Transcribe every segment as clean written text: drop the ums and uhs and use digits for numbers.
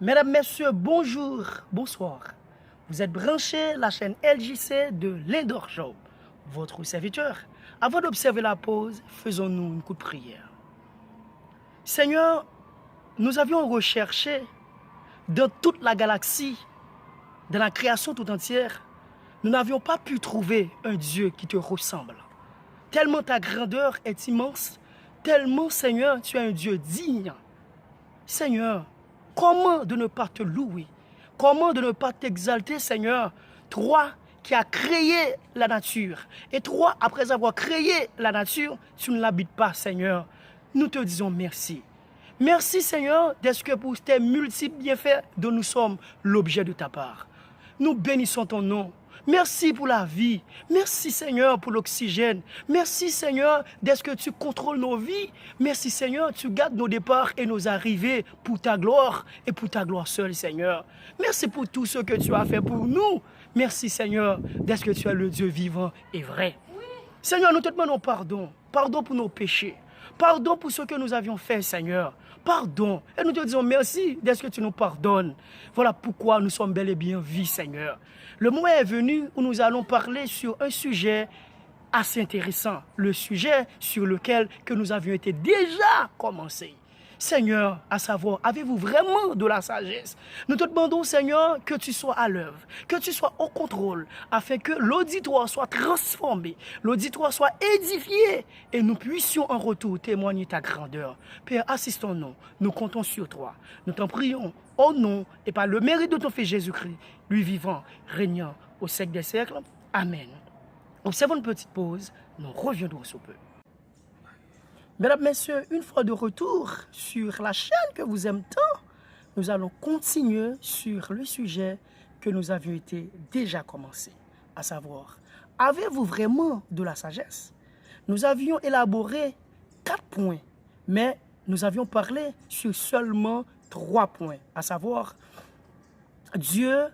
Mesdames, Messieurs, bonjour, bonsoir. Vous êtes branchés la chaîne LJC de l'Indoor Show. Votre serviteur. Avant d'observer la pause, faisons-nous une coup de prière. Seigneur, nous avions recherché dans toute la galaxie, dans la création tout entière, nous n'avions pas pu trouver un Dieu qui te ressemble. Tellement ta grandeur est immense, tellement, Seigneur, tu es un Dieu digne. Seigneur, comment de ne pas te louer? Comment de ne pas t'exalter, Seigneur? Toi qui as créé la nature. Et toi, après avoir créé la nature, tu ne l'habites pas, Seigneur. Nous te disons merci. Merci, Seigneur, d'être que pour tes multiples bienfaits dont nous sommes l'objet de ta part. Nous bénissons ton nom. Merci pour la vie. Merci, Seigneur, pour l'oxygène. Merci, Seigneur, d'être que tu contrôles nos vies. Merci, Seigneur, tu gardes nos départs et nos arrivées pour ta gloire et pour ta gloire seule, Seigneur. Merci pour tout ce que tu as fait pour nous. Merci, Seigneur, d'être que tu es le Dieu vivant et vrai. Seigneur, nous te demandons pardon. Pardon pour nos péchés. Pardon pour ce que nous avions fait, Seigneur. Pardon. Et nous te disons merci d'être que tu nous pardonnes. Voilà pourquoi nous sommes bel et bien en vie, Seigneur. Le moment est venu où nous allons parler sur un sujet assez intéressant. Le sujet sur lequel que nous avions été déjà commencé. Seigneur, à savoir, avez-vous vraiment de la sagesse? Nous te demandons, Seigneur, que tu sois à l'œuvre, que tu sois au contrôle, afin que l'auditoire soit transformé, l'auditoire soit édifié, et nous puissions en retour témoigner ta grandeur. Père, assistons-nous, nous comptons sur toi. Nous t'en prions au nom et par le mérite de ton Fils Jésus-Christ, lui vivant, régnant au siècle des siècles. Amen. Observons une petite pause, nous reviendrons sous peu. Mesdames, Messieurs, une fois de retour sur la chaîne que vous aimez tant, nous allons continuer sur le sujet que nous avions été déjà commencé, à savoir, avez-vous vraiment de la sagesse? Nous avions élaboré 4 points, mais nous avions parlé sur seulement 3 points, à savoir, Dieu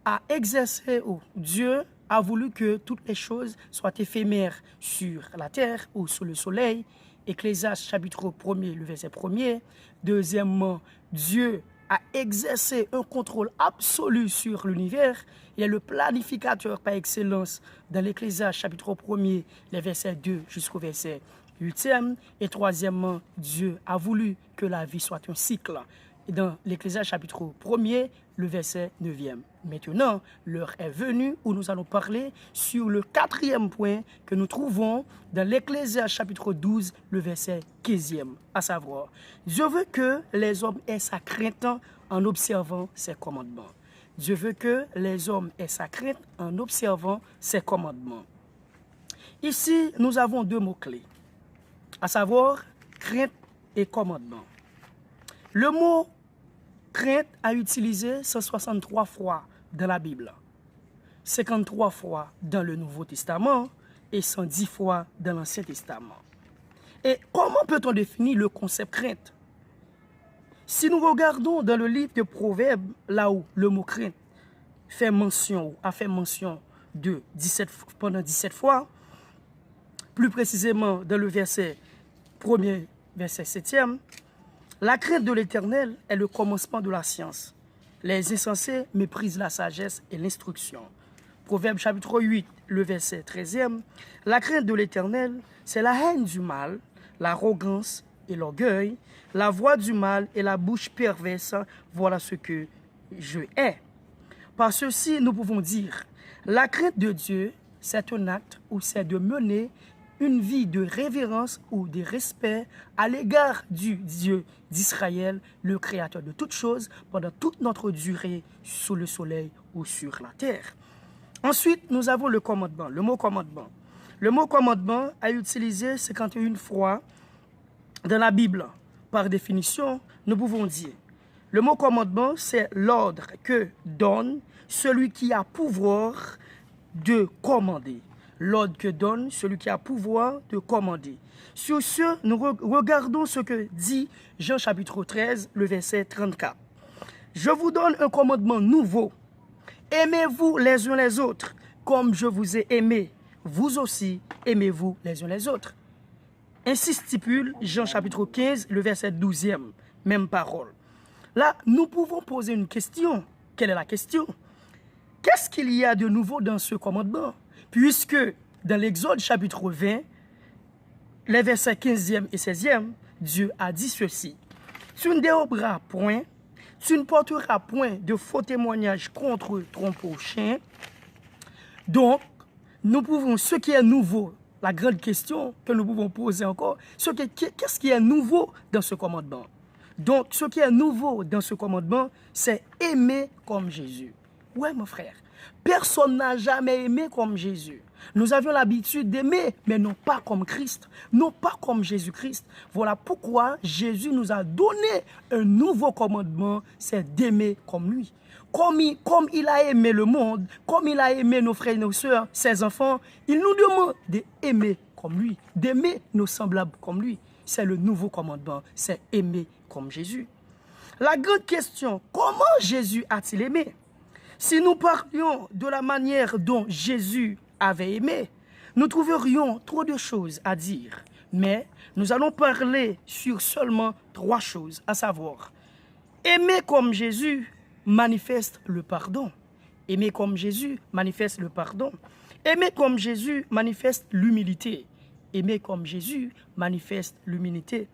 a exercé, ou Dieu a voulu que toutes les choses soient éphémères sur la terre ou sous le soleil. Ecclésiaste chapitre 1er, le verset 1er. Deuxièmement, Dieu a exercé un contrôle absolu sur l'univers. Il est le planificateur par excellence dans l'Ecclésiaste chapitre 1er, les versets 2 jusqu'au verset 8e. Et troisièmement, Dieu a voulu que la vie soit un cycle. Et dans l'Ecclésiaste chapitre 1er, le verset 9e. Maintenant, l'heure est venue où nous allons parler sur le 4e point que nous trouvons dans l'Ecclésiaste chapitre 12, le verset 15e, à savoir, Dieu veut que les hommes aient sa crainte en observant ses commandements. Dieu veut que les hommes aient sa crainte en observant ses commandements. Ici, nous avons 2 mots-clés, à savoir crainte et commandement. Le mot crainte a utilisé 163 fois dans la Bible, 53 fois dans le Nouveau Testament et 110 fois dans l'Ancien Testament. Et comment peut-on définir le concept crainte? Si nous regardons dans le livre de Proverbes, là où le mot crainte a fait mention de pendant 17 fois, plus précisément dans le verset 1er, verset 7e, la crainte de l'Éternel est le commencement de la science. Les insensés méprisent la sagesse et l'instruction. Proverbe chapitre 8, le verset 13e. La crainte de l'Éternel, c'est la haine du mal, l'arrogance et l'orgueil, la voix du mal et la bouche perverse. Voilà ce que je hais. Par ceci, nous pouvons dire, la crainte de Dieu, c'est un acte ou c'est de mener une vie de révérence ou de respect à l'égard du Dieu d'Israël, le Créateur de toutes choses, pendant toute notre durée sous le soleil ou sur la terre. Ensuite, nous avons le commandement, le mot commandement. Le mot commandement a utilisé 51 fois dans la Bible. Par définition, nous pouvons dire, le mot commandement, c'est l'ordre que donne celui qui a pouvoir de commander. L'ordre que donne celui qui a pouvoir de commander. Sur ce, nous regardons ce que dit Jean chapitre 13, le verset 34. Je vous donne un commandement nouveau. Aimez-vous les uns les autres, comme je vous ai aimé. Vous aussi, aimez-vous les uns les autres. Ainsi stipule Jean chapitre 15, le verset 12e, même parole. Là, nous pouvons poser une question. Quelle est la question? Qu'est-ce qu'il y a de nouveau dans ce commandement? Puisque dans l'Exode chapitre 20, les versets 15e et 16e, Dieu a dit ceci. Tu ne déroberas point, tu ne porteras point de faux témoignages contre ton prochain. Donc, nous pouvons, ce qui est nouveau, la grande question que nous pouvons poser encore, qu'est-ce qui est nouveau dans ce commandement? Donc, ce qui est nouveau dans ce commandement, c'est aimer comme Jésus. Ouais, mon frère, personne n'a jamais aimé comme Jésus. Nous avions l'habitude d'aimer, mais non pas comme Christ, non pas comme Jésus-Christ. Voilà pourquoi Jésus nous a donné un nouveau commandement, c'est d'aimer comme lui. Comme il a aimé le monde, comme il a aimé nos frères et nos sœurs, ses enfants, il nous demande d'aimer comme lui, d'aimer nos semblables comme lui. C'est le nouveau commandement, c'est aimer comme Jésus. La grande question, comment Jésus a-t-il aimé? Si nous parlions de la manière dont Jésus avait aimé, nous trouverions trop de choses à dire. Mais nous allons parler sur seulement 3 choses, à savoir, aimer comme Jésus manifeste le pardon. Aimer comme Jésus manifeste le pardon. Aimer comme Jésus manifeste l'humilité. Aimer comme Jésus manifeste l'humilité.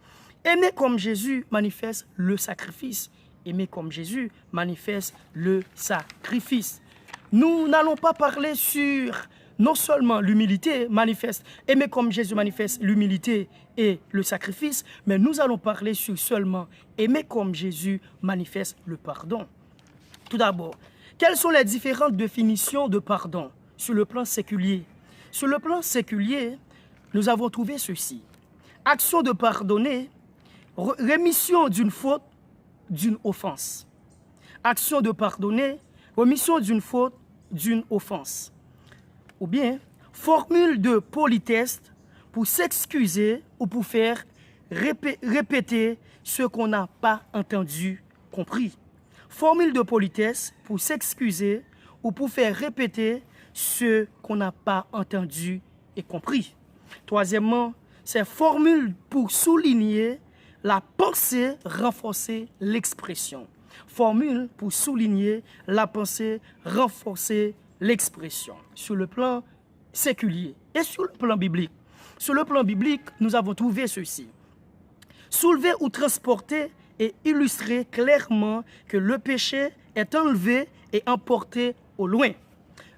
Aimer comme Jésus manifeste le sacrifice. Aimer comme Jésus manifeste le sacrifice. Nous n'allons pas parler sur non seulement l'humilité manifeste, aimer comme Jésus manifeste l'humilité et le sacrifice, mais nous allons parler sur seulement aimer comme Jésus manifeste le pardon. Tout d'abord, quelles sont les différentes définitions de pardon sur le plan séculier? Sur le plan séculier, nous avons trouvé ceci. Action de pardonner, rémission d'une faute, d'une offense. Action de pardonner, rémission d'une faute, d'une offense. Ou bien, formule de politesse pour s'excuser ou pour faire répéter ce qu'on n'a pas entendu, compris. Formule de politesse pour s'excuser ou pour faire répéter ce qu'on n'a pas entendu et compris. Troisièmement, c'est formule pour souligner la pensée, renforcer l'expression. Formule pour souligner la pensée, renforcer l'expression. Sur le plan séculier et sur le plan biblique. Sur le plan biblique, nous avons trouvé ceci. Soulever ou transporter et illustrer clairement que le péché est enlevé et emporté au loin.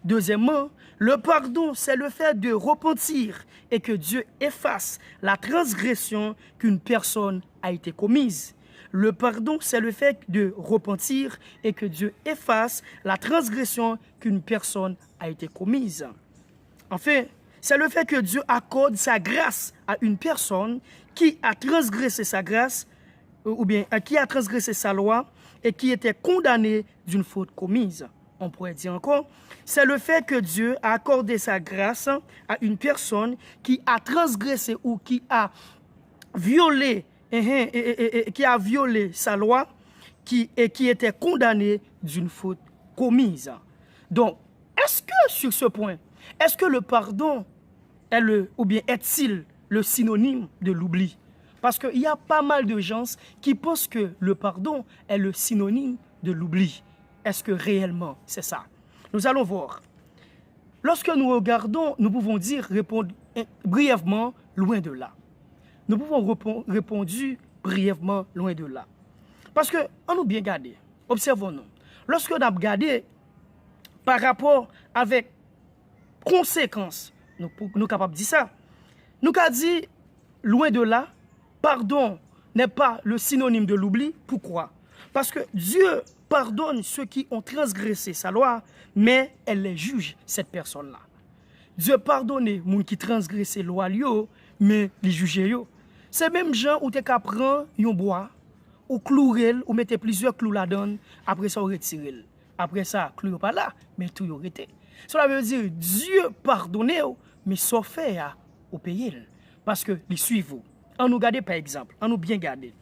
Deuxièmement, le pardon, c'est le fait de repentir et que Dieu efface la transgression qu'une personne a été commise. Le pardon, c'est le fait de repentir et que Dieu efface la transgression qu'une personne a été commise. Enfin, c'est le fait que Dieu accorde sa grâce à une personne qui a transgressé sa grâce ou bien qui a transgressé sa loi et qui était condamné d'une faute commise. On pourrait dire encore, c'est le fait que Dieu a accordé sa grâce à une personne qui a transgressé ou qui a violé, sa loi et qui était condamné d'une faute commise. Donc, est-ce que sur ce point, est-ce que le pardon est-il le synonyme de l'oubli? Parce qu'il y a pas mal de gens qui pensent que le pardon est le synonyme de l'oubli. Est-ce que réellement c'est ça? Nous allons voir. Lorsque nous regardons, nous pouvons répondre brièvement, loin de là. Nous pouvons répondre brièvement, loin de là. Parce que, on nous bien gardé, observons-nous. Lorsque nous avons regardé par rapport avec conséquences, nous sommes capables de dire ça. Nous avons dit, loin de là, pardon n'est pas le synonyme de l'oubli. Pourquoi? Parce que Dieu pardonne ceux qui ont transgressé sa loi, mais elle les juge, cette personne-là. Dieu pardonne les gens qui transgressent la loi, mais les juge. C'est même gens où tu prends un bois, ou clouer, ou mettre plusieurs clous là-dedans, après ça, on retire. Après ça, clou pas là, mais tout y été. Cela veut dire Dieu pardonne, mais sauf fait au pays. Parce que les suivent. On nous garde par exemple, on nous bien garder.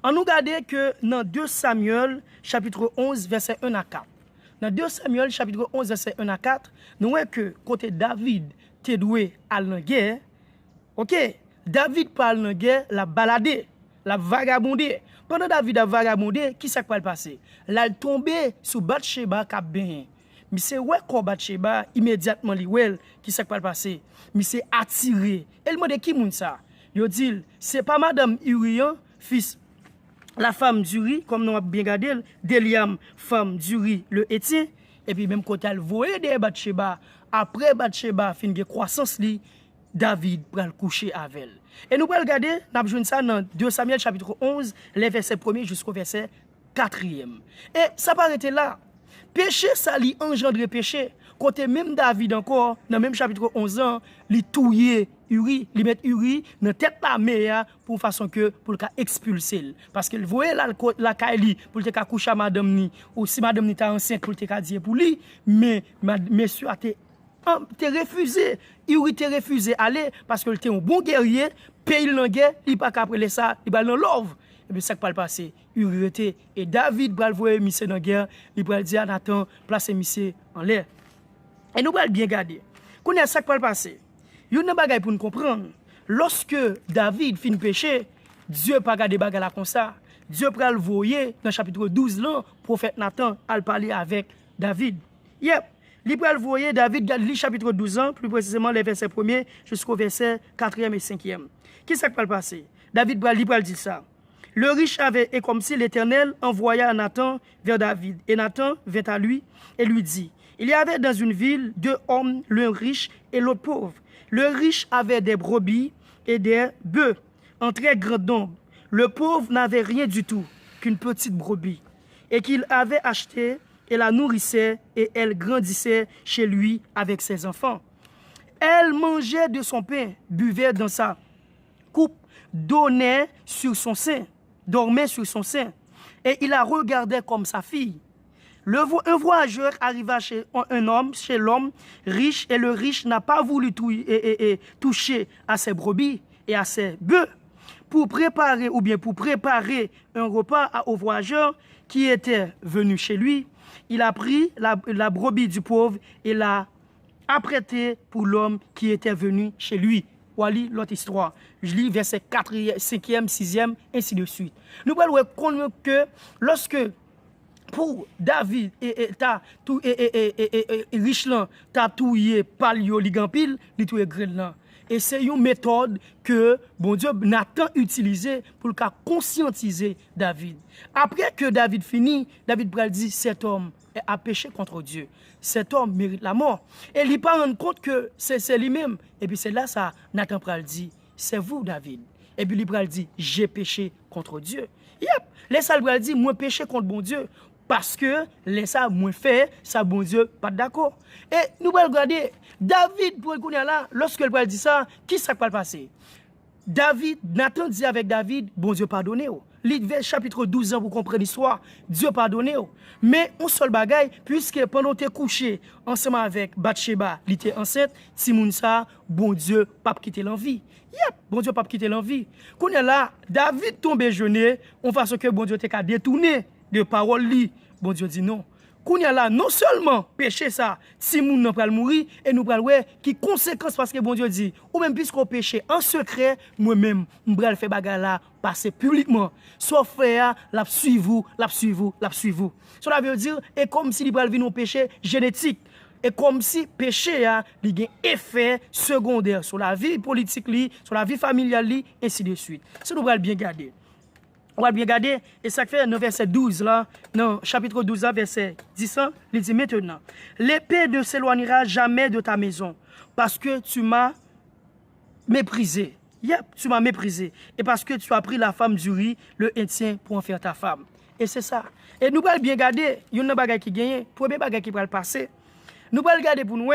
On nous garde que dans 2 Samuel, chapitre 11, verset 1 à 4. Dans 2 Samuel, chapitre 11, verset 1 à 4, nous voyons que côté David, t'es doué à la guerre. Ok, David parle de la guerre, la balader, la vagabonder. pendant David a vagabondé, qui s'est passé? Là, il tombé sous Bathsheba qui a bien. Mais c'est ouais quand Bathsheba immédiatement li well qui s'est passé. Mais c'est attiré. Elle demande qui moun ça? Yo dit c'est pas madame Urian, fils la femme d'Uri, comme nous avons bien regardé, Deliam, femme d'Uri, le Hétien, et puis même quand elle voyait de Bathsheba, après Bathsheba fin de croissance li, David pral coucher avec elle. Et nous allons regarder, nous avons ça dans 2 Samuel chapitre 11, les versets 1er jusqu'au verset 4e. Et ça paraît là. Péché, ça lui engendre péché. Côté même David encore, dans le même chapitre 11 ans, il touye Uri, il met Uri dans tête la mer pour façon que pour le expulser. Parce qu'il voyait la Kaili pour le coucher à madame ni, ou si madame ni était enceinte pour le dire pour lui, mais monsieur a été refusé. Uri t'a refusé aller parce qu'il était un bon guerrier, pays dans guerre, il pas qu'après ça, il va dans l'ove. Et puis ça qui va passer, Uri était et David va le voir monsieur dans guerre, il va dire à Nathan placer monsieur en l'air. Et nous allons bien garder. Quand il y a ça qui va passer, il y a une bagaille pour nous comprendre. Lorsque David finit péché, Dieu pas garder bagaille comme ça. Dieu va le voir dans chapitre 12 là, prophète Nathan a parlé avec David. Yep. Il va le voir David dans chapitre 12 ans, plus précisément les versets 1er jusqu'au verset 4e et 5e. Qu'est-ce qui va passer? David va dire ça. Le riche avait, et comme si l'Éternel envoya Nathan vers David. Et Nathan vint à lui et lui dit, il y avait dans une ville 2 hommes, l'un riche et l'autre pauvre. Le riche avait des brebis et des bœufs en très grand nombre. Le pauvre n'avait rien du tout qu'une petite brebis et qu'il avait acheté et la nourrissait et elle grandissait chez lui avec ses enfants. Elle mangeait de son pain, buvait dans sa coupe, dormait sur son sein et il la regardait comme sa fille. Un voyageur arriva chez un homme, chez l'homme riche, et le riche n'a pas voulu toucher à ses brebis et à ses bœufs pour préparer un repas au voyageur qui était venu chez lui. Il a pris la brebis du pauvre et l'a apprêtée pour l'homme qui était venu chez lui. Voilà l'autre histoire. Je lis verset 4, 5e, 6e, ainsi de suite. Nous allons reconnaître que lorsque pour David et Richland, t'as touillé palio ligampil, li touye Grenland. Et c'est une méthode que bon Dieu Nathan utilisé pour le cas conscientiser David. Après que David finit, David pral dit cet homme a péché contre Dieu. Cet homme mérite la mort. Et il pas rendre compte que c'est lui-même. Et puis c'est là ça Nathan pral dit c'est vous David. Et puis il pral dit j'ai péché contre Dieu. Yep. Les ça pral dit moi péché contre bon Dieu. Parce que les ça moins fait, ça bon Dieu pas d'accord. Et nous allons regarder David pour le là, lorsque le dit ça, qui ça va passer? David, Nathan dit avec David, bon Dieu pardonnez. L'Idvel chapitre 12 ans pour comprendre l'histoire, Dieu pardonnez. Mais on seul bagaille, puisque pendant que tu es couché ensemble avec Bathsheba, il était enceinte, Timounsa, bon Dieu pas quitter l'envie. Yep, bon Dieu pas quitter l'envie. Quand on est là, David tombe jeûner, on façon que bon Dieu t'a détourné de parole li. Bon Dieu dit non. Kounya là, non seulement péché ça, si moun nan pral mourir, et nous pral ouais, qui conséquence parce que bon Dieu dit, ou même puisqu'on péché en secret, moi-même, m'bral fait bagarre là, passer publiquement. Sauf frère, la suivre. Cela veut dire, et comme si il pral vin un péché génétique, et comme si péché a un effet secondaire sur la vie politique, sur la vie familiale, ainsi de suite. Si nous pral bien garder. On va bien regarder, et ça fait dans verset 12, là, dans chapitre 12, verset 10, il dit maintenant, l'épée ne s'éloignera jamais de ta maison, parce que tu m'as méprisé. Yep, tu m'as méprisé. Et parce que tu as pris la femme d'Uri, le Hétien, pour en faire ta femme. Et c'est ça. Et nous allons bien regarder, il y a une bagaille qui gagne, premier bagaille qui va le passer. Nous allons regarder pour nous,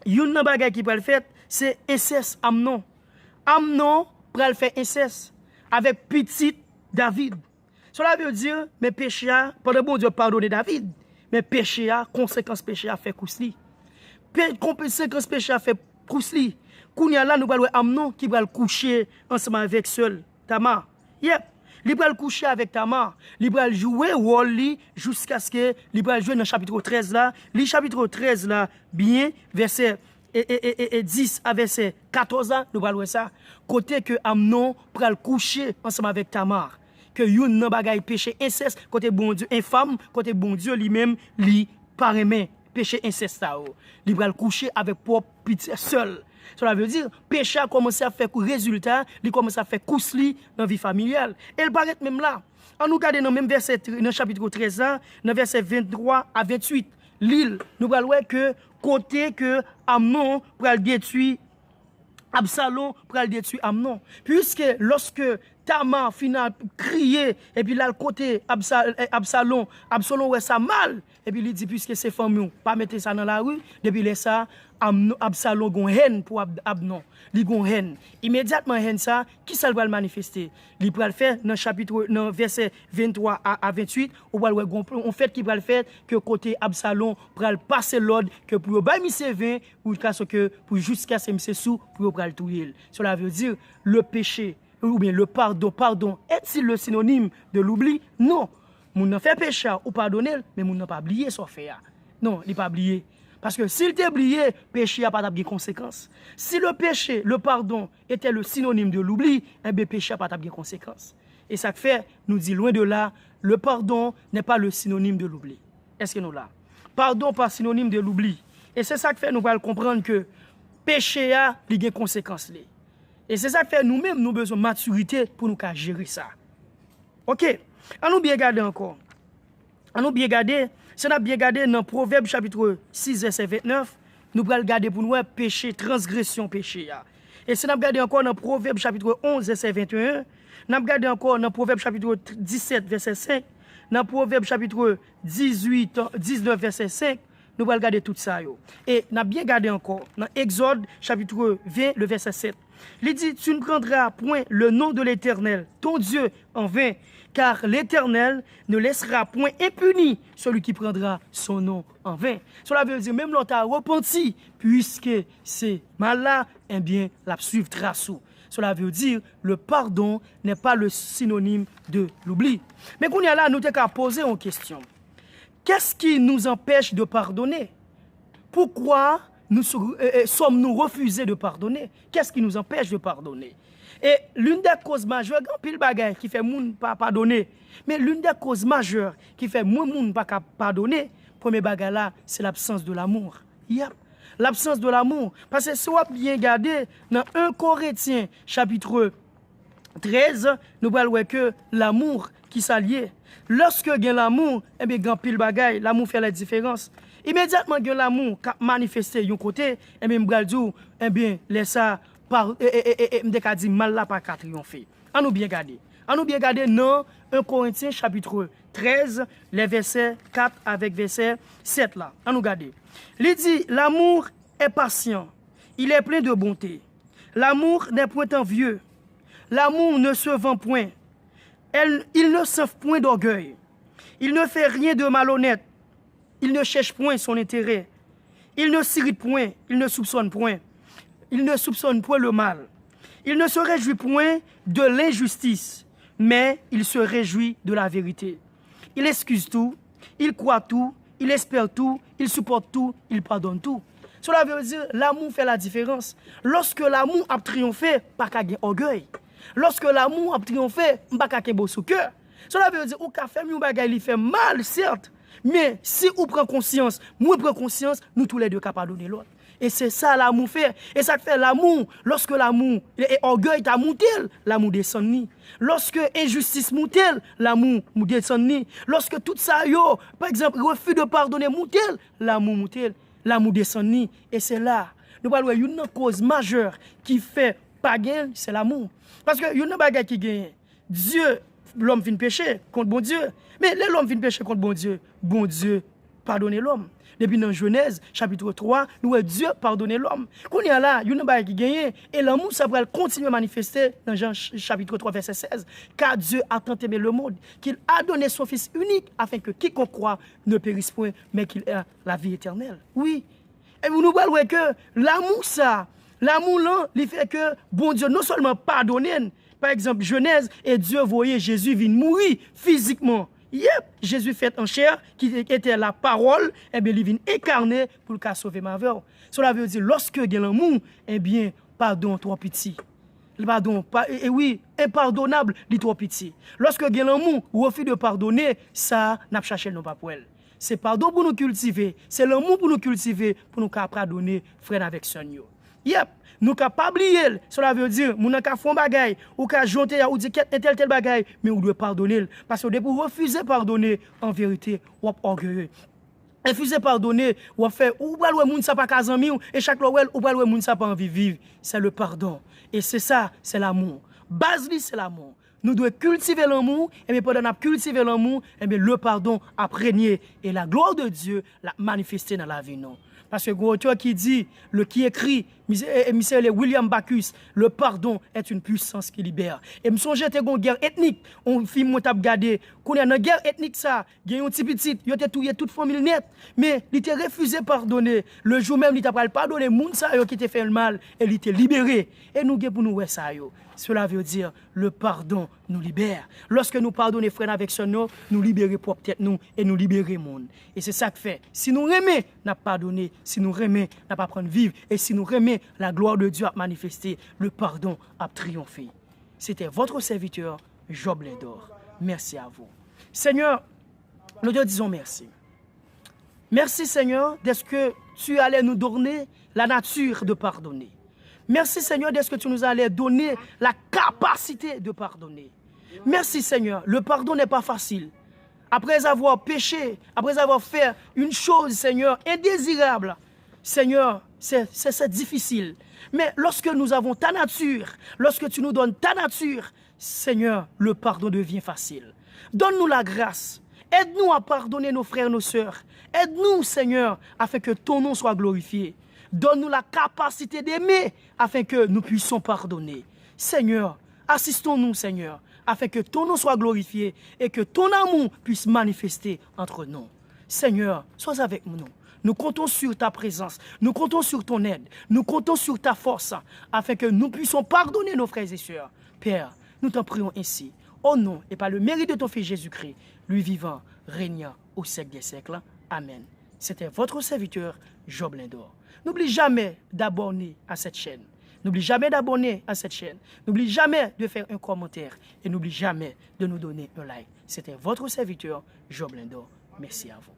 il y a une bagaille qui va le faire, c'est inceste Amnon. Amnon va le faire inceste avec petit David. Cela veut dire, mes péchés, pendant bon Dieu pardonner David, mais péché, conséquence péché fait cousli. Conséquence péché fait cousli. Kounya là, nous allons Amnon qui va le coucher ensemble avec seul Tamar. Yep. Il va le coucher avec Tamar. Il va jouer rôle jusqu'à ce que il va jouer dans le chapitre 13 là. Le chapitre 13 là, bien, verset et 10 à verset 14 ans, nous allons ça. Côté que Amnon pral coucher ensemble avec Tamar. que yon nan bagay péché inceste, côté bon Dieu infâme, côté bon Dieu lui-même, li pas remet péché inceste ça. Li pral coucher avec propre petit seul. Cela veut dire péché a commencé à faire résultat, il commence à faire cousli dans la vie familiale. Et il paraît même là. On nous regarde dans même verset dans chapitre 13 dans verset 23 à 28, l'île nous allons voir que côté que Amnon pral détruire Absalom pral détruire Amnon. Puisque lorsque Tamar final crier et puis là le côté Absalom ouais ça mal et puis il dit puisque c'est famille pas mettre ça dans la rue depuis là ça Absalom gon haine pour Amnon. Li gon haine. Immédiatement haine ça qui ça va le manifester. Li pral faire dans chapitre dans verset 23 à 28 ou va on fait qui pral faire que côté Absalom pral passer l'ordre que pour ba monsieur 20 ou que pour jusqu'à ce monsieur sous pour pral touyer. Cela veut dire le péché ou bien le pardon est-il le synonyme de l'oubli? Non. Moun nan fait péché ou pardonner mais moun nan pas oublier son fait. Non, il pas oublier. Parce que s'il t'a oublié, péché n'a pas de conséquences. Si le péché, le pardon était le synonyme de l'oubli, eh bien péché n'a pas de conséquences. Et ça fait, nous dit loin de là, le pardon n'est pas le synonyme de l'oubli. Est-ce que nous là? Pardon pas synonyme de l'oubli. Et c'est ça qui fait nous allons comprendre que péché a des conséquences. Et c'est ça qui fait nous-mêmes nous besoin de maturité pour nous gérer ça. OK. On nous bien garder encore. On nous bien garder. Si on a bien regardé dans Proverbe chapitre 6, verset 29, nous allons regarder pour nous péché, transgression, péché. Et si on a regardé encore dans Proverbe chapitre 11, verset 21, nous allons regarder encore dans Proverbe chapitre 17, verset 5, dans Proverbe chapitre 19, verset 5, nous allons regarder tout ça. Et nous allons bien regarder encore dans Exode chapitre 20, le verset 7. Il dit, tu ne prendras point le nom de l'Éternel, ton Dieu, en vain, car l'Éternel ne laissera point impuni celui qui prendra son nom en vain. Cela veut dire, même l'autre a repenti, puisque c'est mal là, eh bien, la suivre trace. Cela veut dire, le pardon n'est pas le synonyme de l'oubli. Mais qu'on y a là, nous t'avons poser une question. Qu'est-ce qui nous empêche de pardonner? Pourquoi sommes-nous refusés de pardonner? Qu'est-ce qui nous empêche de pardonner? Et l'une des causes majeures, grand pile bagay qui fait moun pas pardonner, mais l'une des causes majeures qui fait moun pas pardonner, premier bagay là, c'est l'absence de l'amour. Yep. L'absence de l'amour. Parce que si on bien regarder dans 1 Corinthiens chapitre 13, nous allons voir que l'amour qui s'allie. Lorsque il y a l'amour, eh bien, grand pile bagay, l'amour fait la différence. Immédiatement, il y a l'amour qui manifesté d'un côté, eh bien, eh bien, laisse ça par m'deka dit mal là pas triompher. On nous bien garder. On nous bien garder dans 1 Corinthiens chapitre 13 les versets 4 avec verset 7 là. On nous garder. Il dit l'amour est patient, il est plein de bonté. L'amour n'est point envieux. L'amour ne se vend point. Il ne s'offre point d'orgueil. Il ne fait rien de malhonnête. Il ne cherche point son intérêt. Il ne s'irrite point, il ne soupçonne point. Il ne soupçonne point le mal. Il ne se réjouit point de l'injustice, mais il se réjouit de la vérité. Il excuse tout, il croit tout, il espère tout, il supporte tout, il pardonne tout. Cela veut dire l'amour fait la différence. Lorsque l'amour a triomphé, pas qu'à orgueil. Lorsque l'amour a triomphé, pas qu'à beau sous cœur. Cela veut dire ou qu'a fait mieux bagay li fait mal certes, mais si on prend conscience, moi prend conscience, nous tous les deux capables de pardonner l'autre. Et c'est ça l'amour fait. Et ça fait l'amour. Lorsque l'amour et orgueil t'a monté, l'amour descend ni. Lorsque injustice monté, l'amour descend ni. Lorsque tout ça yo, par exemple, refus de pardonner monté, l'amour monté, l'amour descend ni. Et c'est là, nous parlons d'une cause majeure qui fait pas gain, c'est l'amour. Parce que une bagarre qui gagne, Dieu, l'homme vient pécher contre bon Dieu. Mais l'homme vient pécher contre bon Dieu pardonne l'homme. Depuis dans Genèse, chapitre 3, nous avons Dieu pardonner l'homme. Quand il y a là, il y a une chose qui gagne, et l'amour, ça va continuer à manifester dans Jean chapitre 3, verset 16. Car Dieu a tant aimé le monde, qu'il a donné son Fils unique, afin que quiconque croit ne périsse point, mais qu'il ait la vie éternelle. Oui. Et vous nous voyez que l'amour, ça, l'amour là, il fait que bon Dieu non seulement pardonne, par exemple, Genèse, et Dieu voyait Jésus venir mourir physiquement. Yep, Jésus fait en chair, qui était la parole, eh bien, il vient incarner pour le sauver ma vie. Cela veut dire, lorsque il y a l'amour, eh bien, pardon, toi petit. pardon, et oui, impardonnable, li trop petit. Lorsque gen l'amour, ou refus de pardonner, ça n'a pas cherché non pas pour elle. C'est pardon pour nous cultiver, c'est l'amour pour nous cultiver, pour nous pardonner frère avec son yo. Yep, nous capables oublier, cela veut dire nous n'avons qu'à faire bagay ou qu'à jonter ou dire tel bagay, mais on doit pardonner parce que pour refuser pardonner, en vérité, on est orgueilleux. Refuser pardonner, ou faire ou pas le monde ça pas kazami et chaque loi ou pas le monde ça pas envie vivre, c'est le pardon. Et c'est ça, c'est l'amour. Base c'est l'amour. Nous devons cultiver l'amour, et bien pendant qu'on cultive l'amour, et bien le pardon a régné et la gloire de Dieu l'a manifesté dans la vie non. Parce que l'auteur qui dit, qui écrit, M. William Bacchus, le pardon est une puissance qui libère. Et me songe te gon guerre ethnique, on film moi t'a regardé, qu'on est dans guerre ethnique ça, gen un petit, yo te touye toute famille net, mais il t'a refusé pardonner. Le jour même il t'a pas pardonner moun ça yo qui t'a fait le mal et il t'a libéré. Et nous gen pour nous ouais ça yo. Cela veut dire le pardon nous libère. Lorsque nous pardonnons frère avec son nom, nous libérons propre tête nous et nous libérons le monde. Et c'est ça que fait. Si nous remet, n'a pas pardonné. Si nous remet, n'a pas prendre vivre. Et si nous remet, la gloire de Dieu a manifesté. Le pardon a triomphé. C'était votre serviteur, Job Lindor. Merci à vous. Seigneur, nous te disons merci. Merci Seigneur d'être que tu allais nous donner la nature de pardonner. Merci Seigneur d'être que tu nous allais donner la capacité de pardonner. Merci Seigneur, le pardon n'est pas facile. Après avoir péché, après avoir fait une chose Seigneur indésirable, Seigneur, c'est difficile. Mais lorsque nous avons ta nature, lorsque tu nous donnes ta nature, Seigneur, le pardon devient facile. Donne-nous la grâce. Aide-nous à pardonner nos frères et nos sœurs. Aide-nous Seigneur, afin que ton nom soit glorifié. Donne-nous la capacité d'aimer afin que nous puissions pardonner. Seigneur, assistons-nous, Seigneur, afin que ton nom soit glorifié et que ton amour puisse manifester entre nous. Seigneur, sois avec nous. Nous comptons sur ta présence, nous comptons sur ton aide, nous comptons sur ta force afin que nous puissions pardonner nos frères et sœurs. Père, nous t'en prions ainsi, au nom et par le mérite de ton Fils Jésus-Christ, lui vivant, régnant au siècle des siècles. Amen. C'était votre serviteur, Job Lindor. N'oublie jamais d'abonner à cette chaîne. N'oublie jamais d'abonner à cette chaîne. N'oublie jamais de faire un commentaire. Et n'oublie jamais de nous donner un like. C'était votre serviteur, Job Lindor. Merci à vous.